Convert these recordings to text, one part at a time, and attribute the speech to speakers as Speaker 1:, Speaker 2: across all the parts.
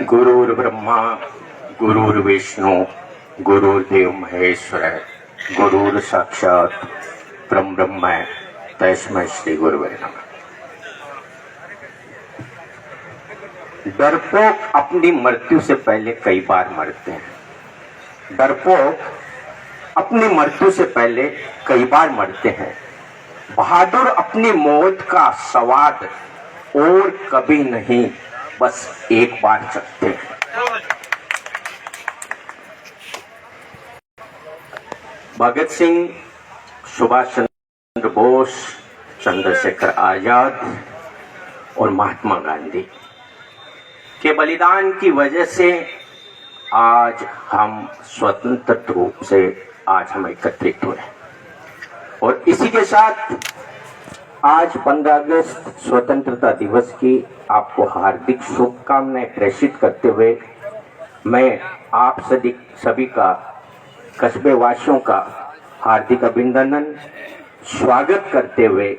Speaker 1: गुरुर् ब्रह्मा गुरुर्विष्णु गुरुर्देव महेश्वर गुरुर् साक्षात परम ब्रह्म तस्मै श्री गुरुवे नमः। डरपोक अपनी मृत्यु से पहले कई बार मरते हैं। डरपोक अपनी मृत्यु से पहले कई बार मरते हैं। बहादुर अपनी मौत का स्वाद और कभी नहीं, बस एक बार चखते हैं। भगत सिंह, सुभाष चंद्र बोस, चंद्रशेखर आजाद और महात्मा गांधी के बलिदान की वजह से आज हम स्वतंत्र रूप से आज हम एकत्रित हुए और इसी के साथ आज 15 अगस्त स्वतंत्रता दिवस की आपको हार्दिक शुभकामनाएं प्रेषित करते हुए मैं आप सभी का कस्बे वासियों का हार्दिक अभिनंदन स्वागत करते हुए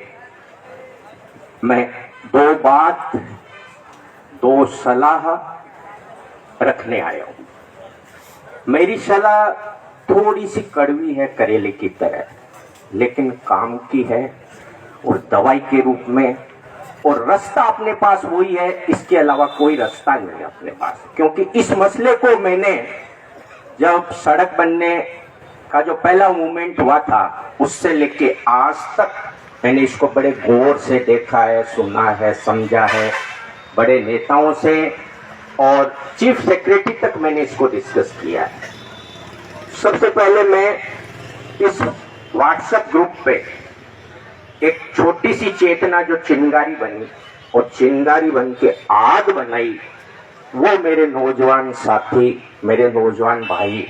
Speaker 1: मैं दो बात दो सलाह रखने आया हूं। मेरी सलाह थोड़ी सी कड़वी है, करेले की तरह, लेकिन काम की है और दवाई के रूप में, और रास्ता अपने पास वही है, इसके अलावा कोई रास्ता नहीं है अपने पास। क्योंकि इस मसले को मैंने जब सड़क बनने का जो पहला मूवमेंट हुआ था उससे लेके आज तक मैंने इसको बड़े गौर से देखा है, सुना है, समझा है, बड़े नेताओं से और चीफ सेक्रेटरी तक मैंने इसको डिस्कस किया है। सबसे पहले मैं इस व्हाट्सएप ग्रुप पे एक छोटी सी चेतना जो चिंगारी बनी और चिंगारी बन के आग बनाई, वो मेरे नौजवान साथी, मेरे नौजवान भाई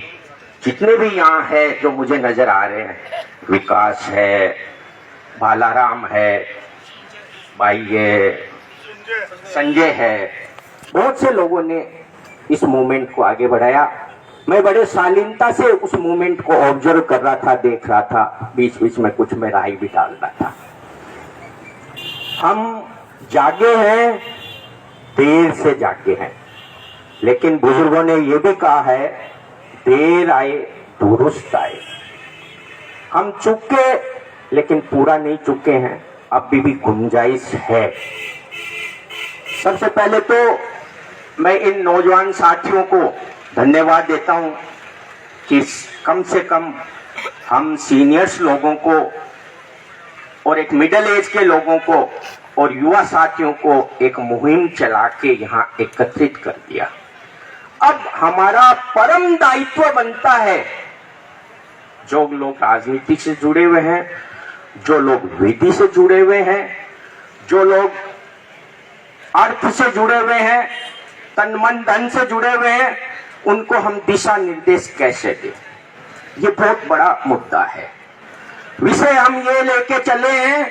Speaker 1: जितने भी यहाँ है जो मुझे नजर आ रहे हैं, विकास है, बालाराम है, भाई ये संजय है, बहुत से लोगों ने इस मूवमेंट को आगे बढ़ाया। मैं बड़े शालीनता से उस मूवमेंट को ऑब्जर्व कर रहा था, देख रहा था, बीच बीच में कुछ में राय भी डाल रहा था। हम जागे हैं, देर से जागे हैं, लेकिन बुजुर्गों ने यह भी कहा है, देर आए दुरुस्त आए। हम चुके लेकिन पूरा नहीं चुके हैं, अभी भी गुंजाइश है। सबसे पहले तो मैं इन नौजवान साथियों को धन्यवाद देता हूं कि कम से कम हम सीनियर्स लोगों को और एक मिडिल एज के लोगों को और युवा साथियों को एक मुहिम चला के यहाँ एकत्रित कर दिया। अब हमारा परम दायित्व बनता है, जो लोग राजनीति से जुड़े हुए हैं, जो लोग विधि से जुड़े हुए हैं, जो लोग अर्थ से जुड़े हुए हैं, तन मन धन से जुड़े हुए हैं, उनको हम दिशा निर्देश कैसे दें, ये बहुत बड़ा मुद्दा है। विषय हम ये लेके चले हैं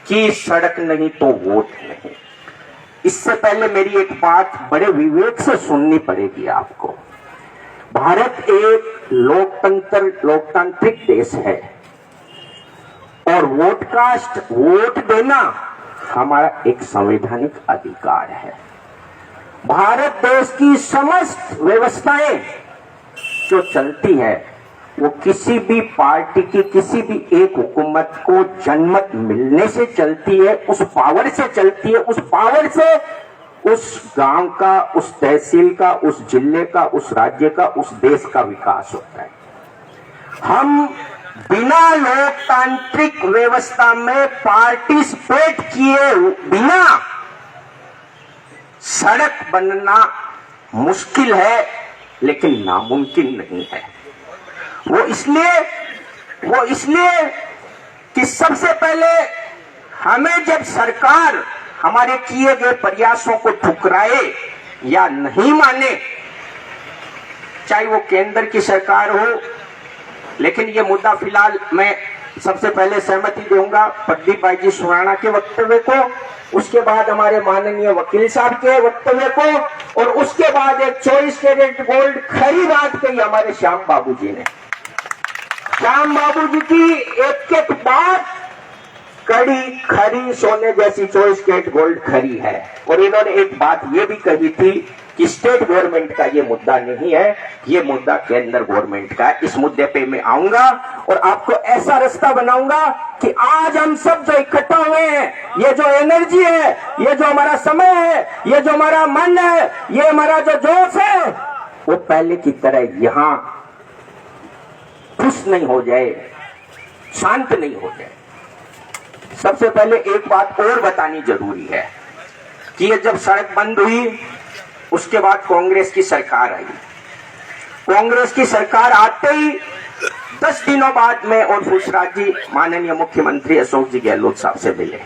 Speaker 1: कि सड़क नहीं तो वोट नहीं। इससे पहले मेरी एक बात बड़े विवेक से सुननी पड़ेगी आपको। भारत एक लोकतांत्रिक देश है और वोट देना हमारा एक संवैधानिक अधिकार है। भारत देश की समस्त व्यवस्थाएं जो चलती है वो किसी भी पार्टी की किसी भी एक हुकूमत को जनमत मिलने से चलती है, उस पावर से चलती है। उस पावर से उस गांव का, उस तहसील का, उस जिले का, उस राज्य का, उस देश का विकास होता है। हम बिना लोकतांत्रिक व्यवस्था में पार्टिसिपेट किए बिना सड़क बनना मुश्किल है, लेकिन नामुमकिन नहीं है। वो इसलिए कि सबसे पहले हमें जब सरकार हमारे किए गए प्रयासों को ठुकराए या नहीं माने, चाहे वो केंद्र की सरकार हो, लेकिन ये मुद्दा फिलहाल मैं सबसे पहले सहमति दूंगा प्रदीप भाई जी सुराणा के वक्तव्य को, उसके बाद हमारे माननीय वकील साहब के वक्तव्य को, और उसके बाद एक 24 कैरेट गोल्ड खरी बात कही हमारे श्याम बाबू जी ने। श्याम बाबू जी की एक एक बात कड़ी खरी सोने जैसी 24 कैरेट गोल्ड खरी है। और इन्होंने एक बात ये भी कही थी कि स्टेट गवर्नमेंट का ये मुद्दा नहीं है, ये मुद्दा केंद्र गवर्नमेंट का है। इस मुद्दे पे मैं आऊंगा और आपको ऐसा रास्ता बनाऊंगा कि आज हम सब जो इकट्ठा हुए हैं, ये जो एनर्जी है, ये जो हमारा समय है, ये जो हमारा मन है, ये हमारा जो जोश है, वो पहले की तरह यहां खुश नहीं हो जाए, शांत नहीं हो जाए। सबसे पहले एक बात और बतानी जरूरी है कि ये जब सड़क बंद हुई, उसके बाद कांग्रेस की सरकार आई। कांग्रेस की सरकार आते ही 10 दिनों बाद में और फुसराज जी माननीय मुख्यमंत्री अशोक जी गहलोत साहब से मिले।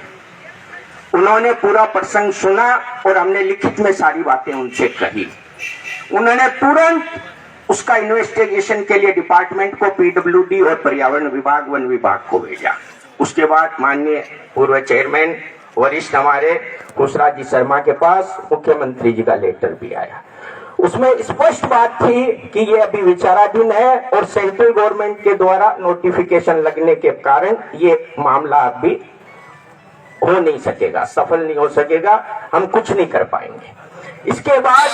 Speaker 1: उन्होंने पूरा प्रसंग सुना और हमने लिखित में सारी बातें उनसे कही। उन्होंने तुरंत उसका इन्वेस्टिगेशन के लिए डिपार्टमेंट को पीडब्ल्यूडी और पर्यावरण विभाग, वन विभाग को भेजा। उसके बाद माननीय पूर्व चेयरमैन वरिष्ठ हमारे खुशराज जी शर्मा के पास मुख्यमंत्री जी का लेटर भी आया। उसमें स्पष्ट बात थी कि ये अभी विचाराधीन है और सेंट्रल गवर्नमेंट के द्वारा नोटिफिकेशन लगने के कारण ये मामला अभी हो नहीं सकेगा, सफल नहीं हो सकेगा, हम कुछ नहीं कर पाएंगे। इसके बाद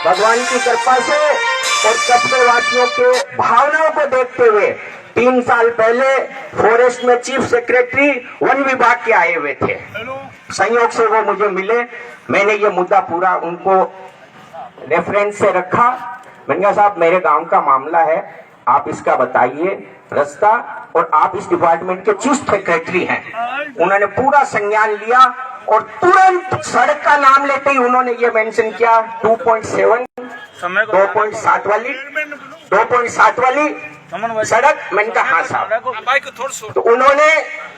Speaker 1: भगवान की कृपा से और कस्बे वासियों के भावनाओं को देखते हुए 3 साल पहले फॉरेस्ट में चीफ सेक्रेटरी वन विभाग के आए हुए थे। संयोग से वो मुझे मिले। मैंने ये मुद्दा पूरा उनको रेफरेंस से रखा। मैंने कहा साहब मेरे गांव का मामला है, आप इसका बताइए रास्ता, और आप इस डिपार्टमेंट के चीफ सेक्रेटरी हैं। उन्होंने पूरा संज्ञान लिया और तुरंत सड़क का नाम लेते ही उन्होंने ये मेंशन किया 2.7 2.7 वाली सड़क। मैंने कहा हाँ साहब। तो उन्होंने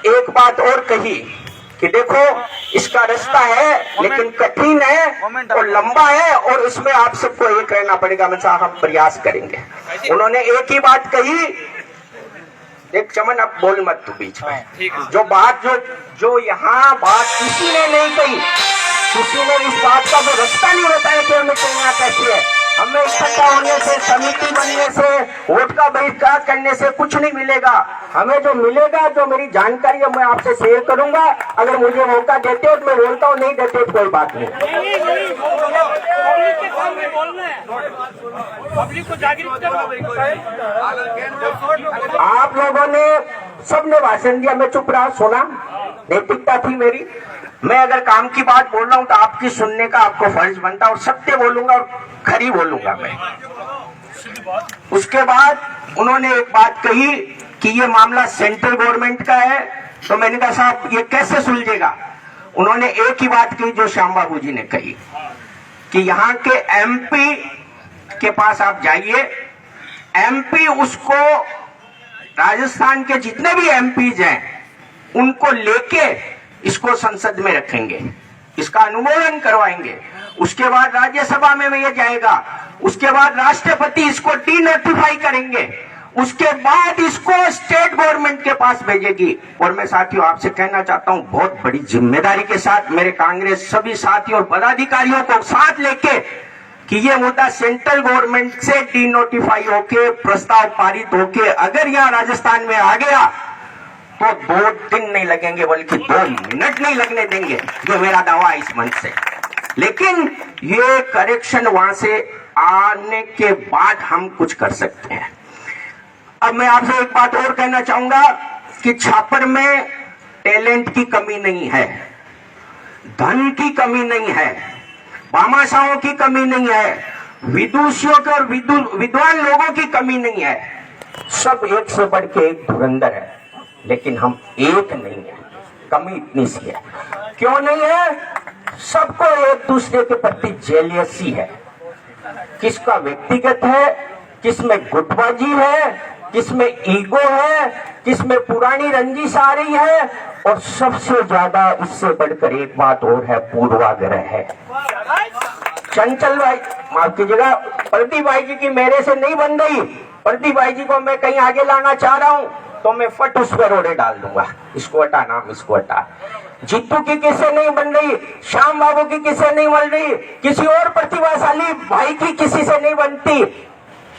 Speaker 1: एक बात और कही कि देखो इसका रास्ता है लेकिन कठिन है और लंबा है और इसमें आप सबको ये करना पड़ेगा। मैं साहब हम प्रयास करेंगे। उन्होंने एक ही बात कही, देख चमन अब बोल मत तू बीच में। जो बात जो यहाँ बात किसी ने नहीं कही, किसी ने इस बात का जो रास्ता नहीं बताया कि हमें चलना कैसे है। हमें इकट्ठा होने से, समिति बनने से, वोट का बहिष्कार करने से कुछ नहीं मिलेगा। हमें जो मिलेगा, जो मेरी जानकारी है मैं आपसे शेयर करूंगा। अगर मुझे मौका देते हो तो मैं बोलता हूँ, नहीं देते तो कोई बात नहीं। आप लोगों ने सबने भाषण दिया, मैं चुप रहा, सुना, नैतिकता थी मेरी। मैं अगर काम की बात बोल रहा हूं तो आपकी सुनने का आपको फर्ज बनता और सत्य बोलूंगा और खरी बोलूंगा मैं। उसके बाद उन्होंने एक बात कही कि ये मामला सेंट्रल गवर्नमेंट का है। तो मैंने कहा साहब ये कैसे सुलझेगा। उन्होंने एक ही बात कही जो श्याम बाबू जी ने कही कि यहाँ के एमपी के पास आप जाइए, एमपी उसको राजस्थान के जितने भी एमपीज हैं उनको लेके इसको संसद में रखेंगे, इसका अनुमोदन करवाएंगे। उसके बाद राज्यसभा में ये जाएगा, उसके बाद राष्ट्रपति इसको डी नोटिफाई करेंगे, उसके बाद इसको स्टेट गवर्नमेंट के पास भेजेगी। और मैं साथियों आपसे कहना चाहता हूं बहुत बड़ी जिम्मेदारी के साथ मेरे कांग्रेस सभी साथियों और पदाधिकारियों को साथ लेके कि ये मुद्दा सेंट्रल गवर्नमेंट से डी नोटिफाई होके प्रस्ताव पारित होके अगर यहाँ राजस्थान में आ गया तो 2 दिन नहीं लगेंगे बल्कि 2 मिनट नहीं लगने देंगे। ये मेरा दावा है इस मंच से। लेकिन ये करेक्शन वहां से आने के बाद हम कुछ कर सकते हैं। अब मैं आपसे एक बात और कहना चाहूंगा कि छापर में टैलेंट की कमी नहीं है, धन की कमी नहीं है, भामाशाहों की कमी नहीं है, विदुषियों के और विद्वान लोगों की कमी नहीं है। सब एक से बढ़ के एक धुरंधर है, लेकिन हम एक नहीं है। कमी इतनी सी है। क्यों नहीं है? सबको एक दूसरे के प्रति जेलियसी है। किसका व्यक्तिगत है, किसमें गुटबाजी है, किसमें ईगो है, किसमें पुरानी रंजिश आ रही है, और सबसे ज्यादा इससे बढ़कर एक बात और है, पूर्वाग्रह है। चंचल भाई माफ कीजिएगा, प्रदीप भाई जी की मेरे से नहीं बन रही। प्रदीप भाई जी को मैं कहीं आगे लाना चाह रहा हूं तो मैं फट उस पर रोड़े डाल दूंगा, इसको हटा नाम, इसको हटा। जीतू की किससे नहीं बन रही, श्याम बाबू की किससे नहीं बन रही, किसी और प्रतिभाशाली भाई की किसी से नहीं बनती।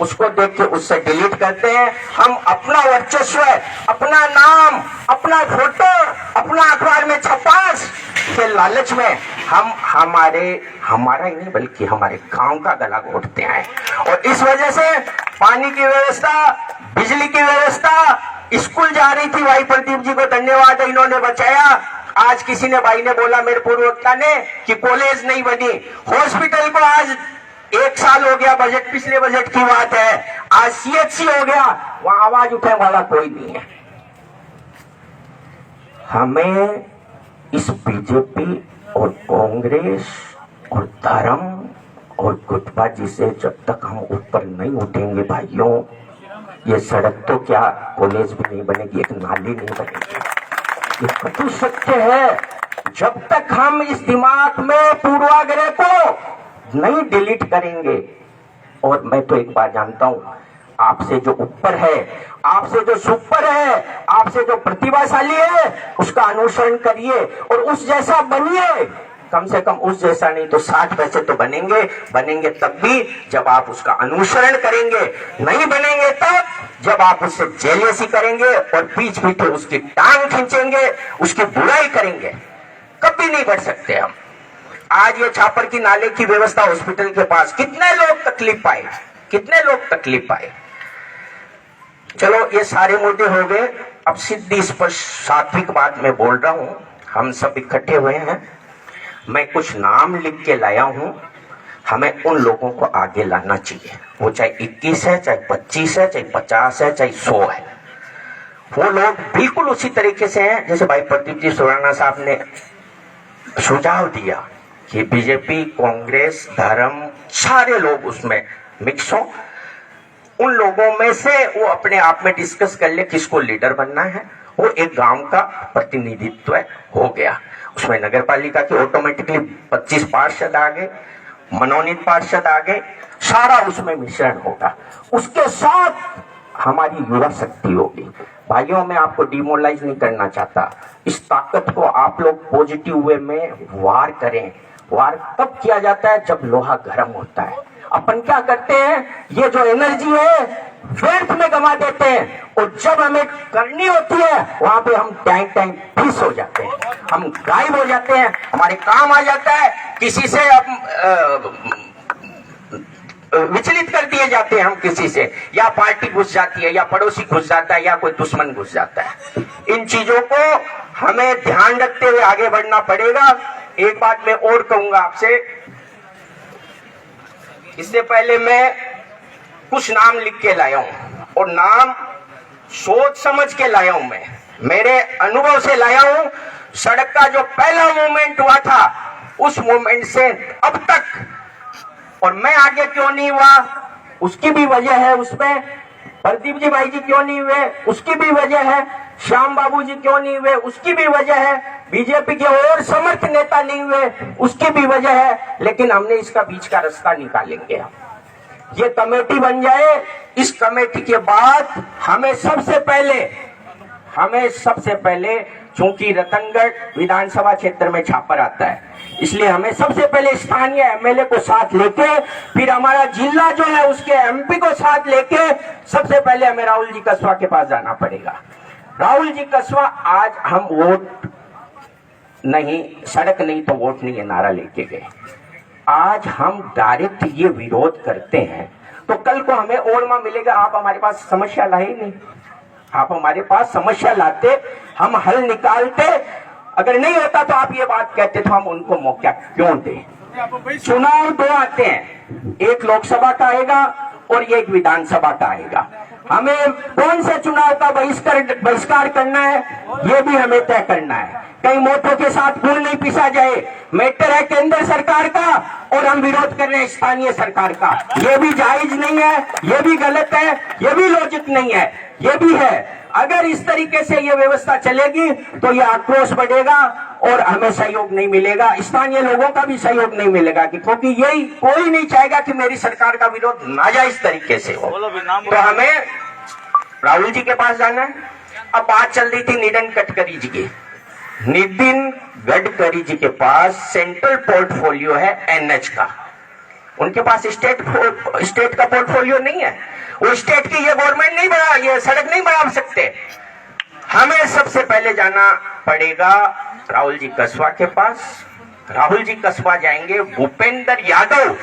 Speaker 1: उसको देख के उससे डिलीट करते हैं। हम अपना वर्चस्व, अपना नाम, अपना फोटो, अपना अखबार में छपास के लालच में हम हमारा ही नहीं बल्कि हमारे गांव का गला घोटते हैं। और इस वजह से पानी की व्यवस्था, बिजली की व्यवस्था, स्कूल जा रही थी, भाई प्रदीप जी को धन्यवाद है, इन्होंने बचाया। आज किसी ने, भाई ने बोला मेरे पूर्व वक्ता ने, कि कॉलेज नहीं बनी, हॉस्पिटल को आज 1 साल हो गया, बजट पिछले बजट की बात है, आज सीएचसी हो गया, वहां आवाज उठाने वाला कोई नहीं है। हमें इस बीजेपी और कांग्रेस और धर्म और गुटबाजी से जब तक हम ऊपर नहीं उठेंगे भाइयों, ये सड़क तो क्या कॉलेज भी नहीं बनेगी, एक नाली नहीं बनेगी। ये कटु सत्य है। जब तक हम इस दिमाग में पूर्वाग्रह को नहीं डिलीट करेंगे, और मैं तो एक बात जानता हूं, आपसे जो ऊपर है, आपसे जो सुपर है, आपसे जो प्रतिभाशाली है, उसका अनुसरण करिए और उस जैसा बनिए। कम से कम उस जैसा नहीं तो 60 पैसे तो बनेंगे तब भी जब आप उसका अनुसरण करेंगे, नहीं बनेंगे तब जब आप उससे जेलियसी करेंगे और पीछे पीछे उसकी टांग खींचेंगे, उसकी बुराई करेंगे। कभी नहीं बढ़ सकते हम। आज ये छापर की नाले की व्यवस्था हॉस्पिटल के पास, कितने लोग तकलीफ पाए। चलो ये सारे मुद्दे हो गए। अब सीधी स्पष्ट सात्विक बात मैं बोल रहा हूं, हम सब इकट्ठे हुए हैं, मैं कुछ नाम लिख के लाया हूं, हमें उन लोगों को आगे लाना चाहिए। वो चाहे 21 है, चाहे 25 है, चाहे 50 है, चाहे 100 है। वो लोग बिल्कुल उसी तरीके से हैं जैसे भाई प्रदीप जी सुराना साहब ने सुझाव दिया कि बीजेपी, कांग्रेस, धर्म, सारे लोग उसमें मिक्स हो। उन लोगों में से वो अपने आप में डिस्कस कर ले किसको लीडर बनना है। वो एक गांव का प्रतिनिधित्व हो गया। उसमें नगर पालिका के ऑटोमेटिकली 25 पार्षद आ गए, मनोनीत पार्षद आ गए, सारा उसमें मिश्रण होगा। उसके साथ हमारी युवा शक्ति होगी। भाइयों, मैं आपको डिमोरलाइज नहीं करना चाहता। इस ताकत को आप लोग पॉजिटिव वे में वार करें। वार कब किया जाता है? जब लोहा गर्म होता है। अपन क्या करते हैं, ये जो एनर्जी है व्यर्थ में गंवा देते हैं, और जब हमें करनी होती है वहां पे हम टाइम फिस हो जाते हैं, हम गायब हो जाते हैं, हमारे काम आ जाता है, किसी से विचलित कर दिए जाते हैं हम किसी से, या पार्टी घुस जाती है, या पड़ोसी घुस जाता है, या कोई दुश्मन घुस जाता है। इन चीजों को हमें ध्यान रखते हुए आगे बढ़ना पड़ेगा। एक बात मैं और कहूंगा आपसे, इससे पहले मैं कुछ नाम लिख के लाया हूं, और नाम सोच समझ के लाया हूं, मैं मेरे अनुभव से लाया हूं। सड़क का जो पहला मूवमेंट हुआ था, उस मूवमेंट से अब तक, और मैं आगे क्यों नहीं हुआ उसकी भी वजह है, उसमें प्रदीप जी भाई जी क्यों नहीं हुए उसकी भी वजह है, श्याम बाबू जी क्यों नहीं हुए उसकी भी वजह है, बीजेपी के और समर्थ नेता नहीं हुए उसकी भी वजह है। लेकिन हमने इसका बीच का रास्ता निकालेंगे। ये कमेटी बन जाए, इस कमेटी के बाद हमें सबसे पहले चूंकि रतनगढ़ विधानसभा क्षेत्र में छापर आता है, इसलिए हमें सबसे पहले स्थानीय एमएलए को साथ लेके, फिर हमारा जिला जो है उसके एमपी को साथ लेके, सबसे पहले हमें राहुल जी कस्बा के पास जाना पड़ेगा। राहुल जी कस्बा, आज हम वोट नहीं, सड़क नहीं तो वोट नहीं, ये नारा लेके गए। आज हम डायरेक्ट ये विरोध करते हैं तो कल को हमें ओरमा मिलेगा, आप हमारे पास समस्या लाए नहीं, आप हमारे पास समस्या लाते, हम हल निकालते। अगर नहीं होता तो आप ये बात कहते तो हम उनको मौका क्यों दें। चुनाव 2 आते हैं, एक लोकसभा का आएगा और एक विधानसभा का आएगा। हमें कौन से चुनाव का बहिष्कार करना है ये भी हमें तय करना है। कहीं मोटों के साथ खून नहीं पीसा जाए। मैटर है केंद्र सरकार का और हम विरोध कर रहे हैं स्थानीय सरकार का। ये भी जायज नहीं है, ये भी गलत है, ये भी लॉजिक नहीं है, ये भी है। अगर इस तरीके से ये व्यवस्था चलेगी तो ये आक्रोश बढ़ेगा और हमें सहयोग नहीं मिलेगा, स्थानीय लोगों का भी सहयोग नहीं मिलेगा, क्योंकि यही कोई नहीं चाहेगा कि मेरी सरकार का विरोध नाजायज तरीके से हो। तो हमें राहुल जी के पास जाना है। अब बात चल रही थी नितिन गडकरी जी की। नितिन गडकरी जी के पास सेंट्रल पोर्टफोलियो है एनएच का। उनके पास स्टेट का पोर्टफोलियो नहीं है। वो स्टेट की ये गवर्नमेंट नहीं बना, ये सड़क नहीं बना सकते। हमें सबसे पहले जाना पड़ेगा राहुल जी कस्बा के पास। राहुल जी कस्बा जाएंगे, भूपेंद्र यादव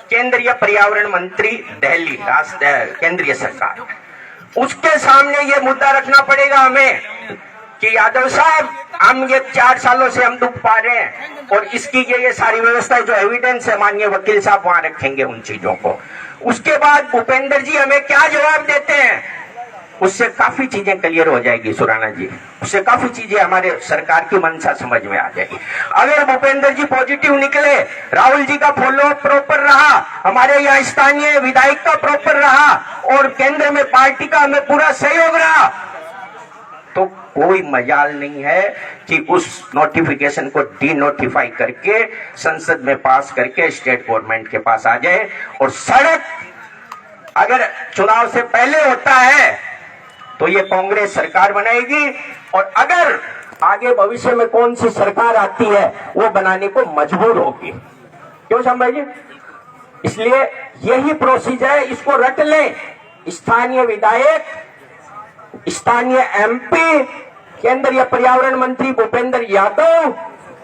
Speaker 1: केंद्रीय पर्यावरण मंत्री दिल्ली केंद्रीय सरकार, उसके सामने ये मुद्दा रखना पड़ेगा हमें कि यादव साहब, हम ये 4 सालों से हम दुख पा रहे हैं और इसकी ये सारी व्यवस्था जो एविडेंस है, माननीय वकील साहब वहां रखेंगे उन चीजों को। उसके बाद भूपेंद्र जी हमें क्या जवाब देते हैं, उससे काफी चीजें क्लियर हो जाएगी सुराना जी, उससे काफी चीजें हमारे सरकार की मंशा समझ में आ जाएगी। अगर भूपेंद्र जी पॉजिटिव निकले, राहुल जी का फॉलो प्रॉपर रहा, हमारे यहाँ स्थानीय विधायक का प्रॉपर रहा और केंद्र में पार्टी का हमें पूरा सहयोग रहा, तो कोई मजाल नहीं है कि उस नोटिफिकेशन को डीनोटिफाई करके संसद में पास करके स्टेट गवर्नमेंट के पास आ जाए। और सड़क अगर चुनाव से पहले होता है तो ये कांग्रेस सरकार बनाएगी, और अगर आगे भविष्य में कौन सी सरकार आती है वो बनाने को मजबूर होगी। क्यों श्याम भाई जी? इसलिए यही प्रोसीजर है, इसको रट लें। स्थानीय विधायक, स्थानीय एमपी, केंद्रीय पर्यावरण मंत्री भूपेंद्र यादव,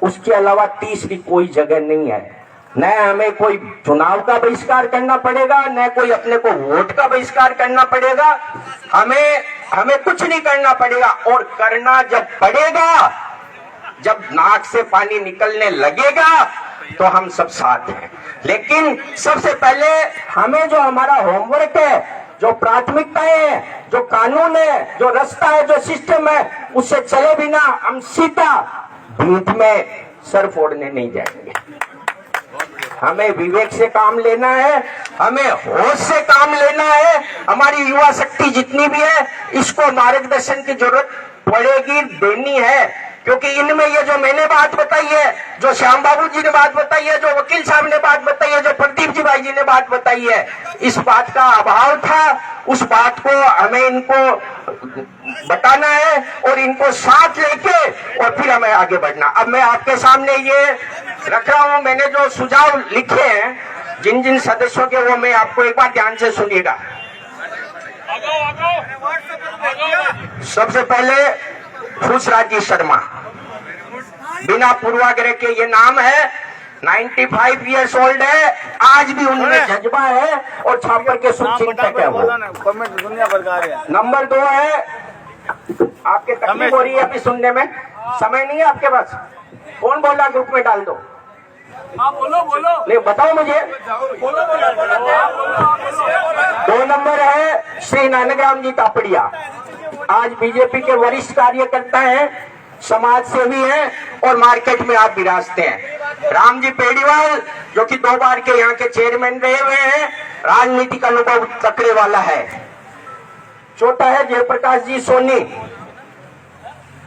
Speaker 1: उसके अलावा तीसरी कोई जगह नहीं है। न हमें कोई चुनाव का बहिष्कार करना पड़ेगा, न कोई अपने को वोट का बहिष्कार करना पड़ेगा, हमें कुछ नहीं करना पड़ेगा। और करना जब पड़ेगा, जब नाक से पानी निकलने लगेगा तो हम सब साथ हैं। लेकिन सबसे पहले हमें जो हमारा होमवर्क है, जो प्राथमिकताएं है, जो कानून है, जो रास्ता है, जो सिस्टम है, उससे चले बिना हम सीधा भीड़ में सर फोड़ने नहीं जाएंगे। हमें विवेक से काम लेना है, हमें होश से काम लेना है। हमारी युवा शक्ति जितनी भी है, इसको मार्गदर्शन की जरूरत पड़ेगी, देनी है। क्योंकि इनमें ये जो मैंने बात बताई है, जो श्याम बाबू जी ने बात बताई है, जो वकील साहब ने बात बताई है, जो प्रदीप जी भाई जी ने बात बताई है, इस बात का अभाव था। उस बात को हमें इनको बताना है और इनको साथ लेके और फिर हमें आगे बढ़ना। अब मैं आपके सामने ये रख रहा हूं, मैंने जो सुझाव लिखे हैं जिन जिन सदस्यों के, वो मैं आपको एक बार ध्यान से सुनिएगा। सबसे पहले खुशराज जी शर्मा, बिना पूर्वाग्रह के ये नाम है, 95 ईयर्स ओल्ड है, आज भी उनमें जज्बा है और छापर के शुभचिंतक है वो। नंबर 2 है, आपके तकलीफ हो रही है अभी सुनने में, समय नहीं है आपके पास, कौन बोला ग्रुप में डाल दो? बोलो नहीं, बताओ मुझे। 2 नंबर है श्री नानकराम जी तापड़िया, आज बीजेपी के वरिष्ठ कार्यकर्ता हैं, समाज सेवी हैं और मार्केट में आप विराजते हैं। राम जी पेड़ीवाल, जो कि 2 बार के यहाँ के चेयरमैन रहे हुए हैं, राजनीतिक अनुभव तकड़े वाला है। चौथा है जयप्रकाश जी सोनी,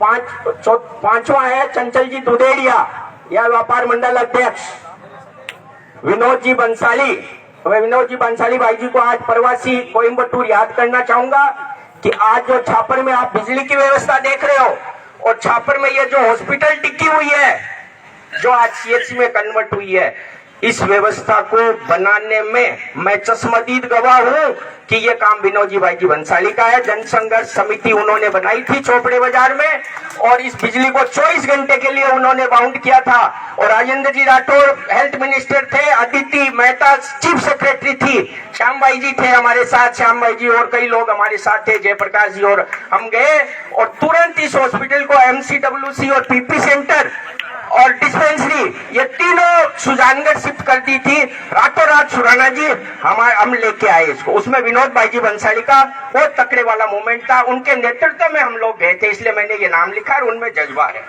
Speaker 1: 5वां है चंचल जी दुधेड़िया, यह व्यापार मंडल अध्यक्ष। विनोद जी बंसाली, मैं विनोद जी बंसाली भाई जी को आज प्रवासी कोयम्बटूर याद करना चाहूंगा कि आज जो छापर में आप बिजली की व्यवस्था देख रहे हो और छापर में ये जो हॉस्पिटल टिकी हुई है, जो आज सीएचसी में कन्वर्ट हुई है, इस व्यवस्था को बनाने में मैं चश्मदीद गवाह हूं कि ये काम विनोद जी भाई जी बंसाली का है। जनसंघर्ष समिति उन्होंने बनाई थी चोपड़े बाजार में और इस बिजली को 24 घंटे के लिए उन्होंने बाउंड किया था। और राजेंद्र जी राठौर हेल्थ मिनिस्टर थे, अदिति मेहता चीफ सेक्रेटरी थी, श्याम भाई जी थे हमारे साथ, श्याम भाई जी और कई लोग हमारे साथ थे, जयप्रकाश जी, और हम गए और तुरंत इस हॉस्पिटल को एमसीडब्ल्यूसी और पीपी सेंटर और डिस्पेंसरी, ये तीनों सुजानगढ़ शिफ्ट कर दी थी। रातों रात सुराना जी हम लेके आए इसको। उसमें विनोद भाई जी बंसाली का वो तकड़े वाला मूवमेंट था, उनके नेतृत्व में हम लोग गए थे, इसलिए मैंने ये नाम लिखा और उनमें जज्बा है।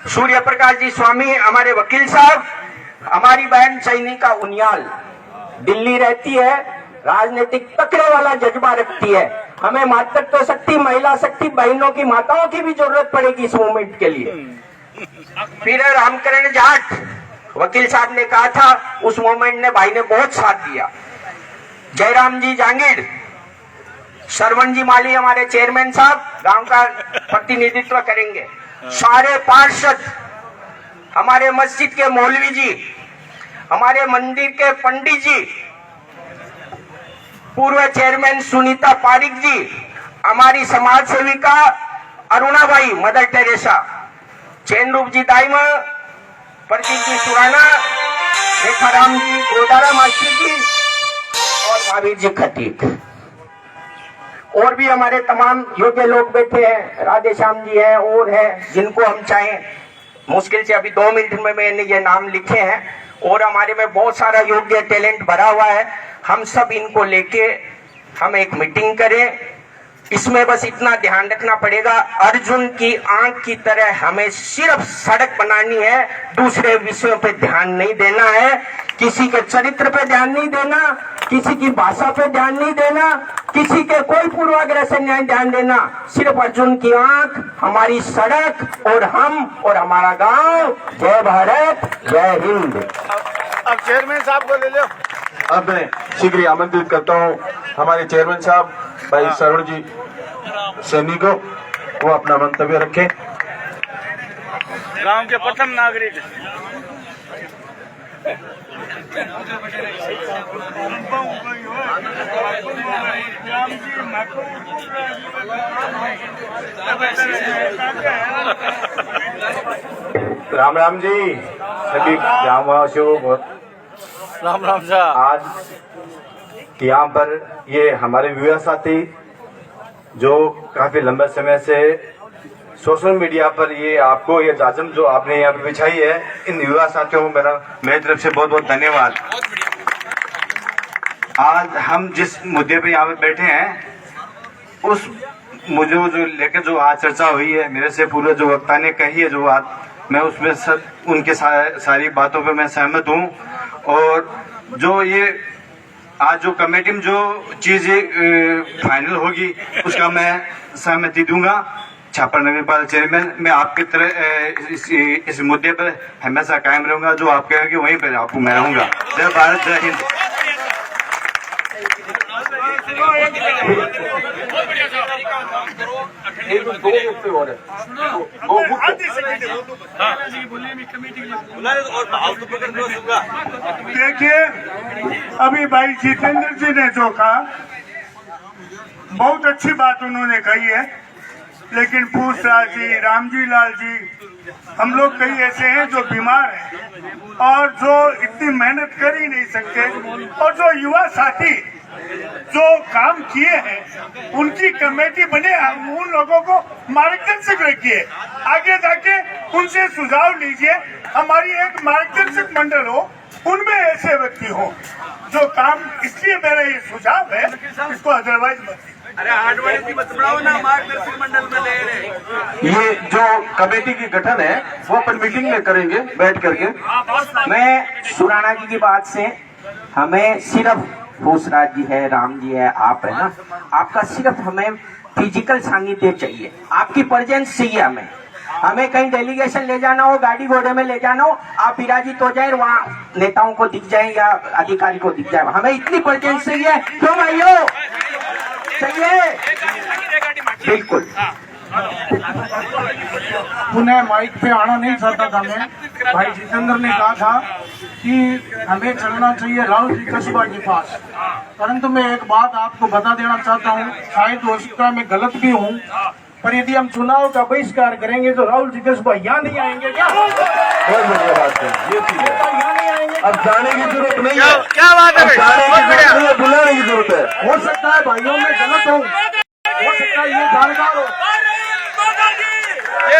Speaker 1: सूर्य प्रकाश जी स्वामी हमारे वकील साहब, हमारी बहन सैनिका उनियाल दिल्ली रहती है, राजनीतिक तकड़े वाला जज्बा रखती है। हमें मातृत्व शक्ति, महिला शक्ति, बहनों की, माताओं की भी जरूरत पड़ेगी इस मूवमेंट के लिए। फिर रामकरण जाट वकील साहब ने कहा था, उस मूवमेंट ने भाई ने बहुत साथ दिया। जयराम जी जांगीर, श्रवण जी माली हमारे चेयरमैन साहब गांव का प्रतिनिधित्व करेंगे। सारे पार्षद, हमारे मस्जिद के मौलवी जी, हमारे मंदिर के पंडित जी, पूर्व चेयरमैन सुनीता पारिक जी, हमारी समाज सेविका अरुणाबाई मदर टेरेसा, चैन रूप जी दाइमा, प्रदीप जी सुराना, रेखाराम जी गोदारा मास्टर जी और महावीर जी खटीक, और भी हमारे तमाम योग्य लोग बैठे हैं, राधे श्याम जी हैं और हैं, जिनको हम चाहें मुश्किल से अभी 2 मिनट में मैंने ये नाम लिखे हैं, और हमारे में बहुत सारा योग्य टैलेंट भरा हुआ है। हम सब इनको लेके हम एक मीटिंग करें। इसमें बस इतना ध्यान रखना पड़ेगा, अर्जुन की आंख की तरह हमें सिर्फ सड़क बनानी है, दूसरे विषयों पे ध्यान नहीं देना है, किसी के चरित्र पे ध्यान नहीं देना, किसी की भाषा पे ध्यान नहीं देना, किसी के कोई पूर्वाग्रह से नहीं ध्यान देना, सिर्फ अर्जुन की आंख, हमारी सड़क और हम और हमारा गांव। जय भारत, जय हिंद।
Speaker 2: अब चेयरमैन साहब को ले लो।
Speaker 3: अब मैं शीघ्र ही आमंत्रित करता हूँ हमारे चेयरमैन साहब भाई शरण जी सैनी को, वो अपना मंतव्य रखें।
Speaker 2: गांव के प्रथम नागरिक
Speaker 3: राम राम जी सभी ग्रामवासियों को।
Speaker 2: राम राम साहब।
Speaker 3: आज यहाँ पर ये हमारे युवा साथी जो काफी लंबे समय से सोशल मीडिया पर ये आपको ये जाजम जो आपने यहाँ पे बिछाई है, इन युवा साथियों को मेरी तरफ से बहुत बहुत धन्यवाद। आज हम जिस मुद्दे पे यहाँ पे बैठे हैं, उस मुझे जो लेकर जो आज चर्चा हुई है, मेरे से पूरे जो वक्ता ने कही है जो बात, मैं उसमें सब उनके सारी बातों पे मैं सहमत हूँ। और जो ये आज जो कमेटी में जो चीज फाइनल होगी उसका मैं सहमति दूंगा। छापर नगर पालिका चेयरमैन, मैं आपकी तरह इस मुद्दे पर हमेशा कायम रहूंगा, जो आप कहेंगे वहीं पर आपको मैं रहूंगा। जय भारत, जय हिंद।
Speaker 4: देखिए, अभी भाई जितेंद्र जी ने जो कहा बहुत अच्छी बात उन्होंने कही है, लेकिन पूछराज जी, रामजी लाल जी, हम लोग कई ऐसे हैं जो बीमार हैं और जो इतनी मेहनत कर ही नहीं सकते, और जो युवा साथी जो काम किए हैं उनकी कमेटी बने, उन लोगों को मार्गदर्शक रखिए, आगे जाके उनसे सुझाव लीजिए। हमारी एक मार्गदर्शक मंडल हो, उनमें ऐसे व्यक्ति हो जो काम, इसलिए मेरा ये सुझाव है, इसको अदरवाइज मत।
Speaker 2: अरे हार्डवेयर की मत बढ़ाओ ना, मार्गदर्शक मंडल में ले रहे।
Speaker 3: ये जो कमेटी की गठन है वो अपन मीटिंग में करेंगे बैठ करके।
Speaker 1: मैं सुराना जी की बात से, हमें सिर्फ भूसराज जी है, राम जी है, आप है ना, आपका सिर्फ हमें फिजिकल सानिध्य चाहिए, आपकी प्रेजेंस चाहिए। हमें कहीं डेलीगेशन ले जाना हो, गाड़ी घोड़े में ले जाना हो, आप विराजित हो जाए, वहाँ नेताओं को दिख जाए या अधिकारी को दिख जाए, हमें इतनी प्रेजेंस चाहिए। क्यों भाइयों, चाहिए बिल्कुल।
Speaker 4: पुनः माइक पे आना नहीं चाहता था मैं। भाई जितेंद्र ने कहा था कि हमें चलना चाहिए राहुल जी कस्बा के पास, परंतु मैं एक बात आपको बता देना चाहता हूँ, शायद हो सकता है मैं गलत भी हूँ, पर यदि हम चुनाव का बहिष्कार करेंगे तो राहुल जी कस्बा यहाँ नहीं आएंगे। क्या
Speaker 3: बहुत बढ़िया बात है, ये चीज है।
Speaker 4: यहाँ नहीं आएंगे,
Speaker 3: अब जाने की जरूरत नहीं है,
Speaker 2: क्या बात है,
Speaker 3: जाने की जरूरत नहीं है, बुलाने की जरूरत है।
Speaker 4: हो सकता है भाइयों में गलत हो सकता है ये जानकार हो।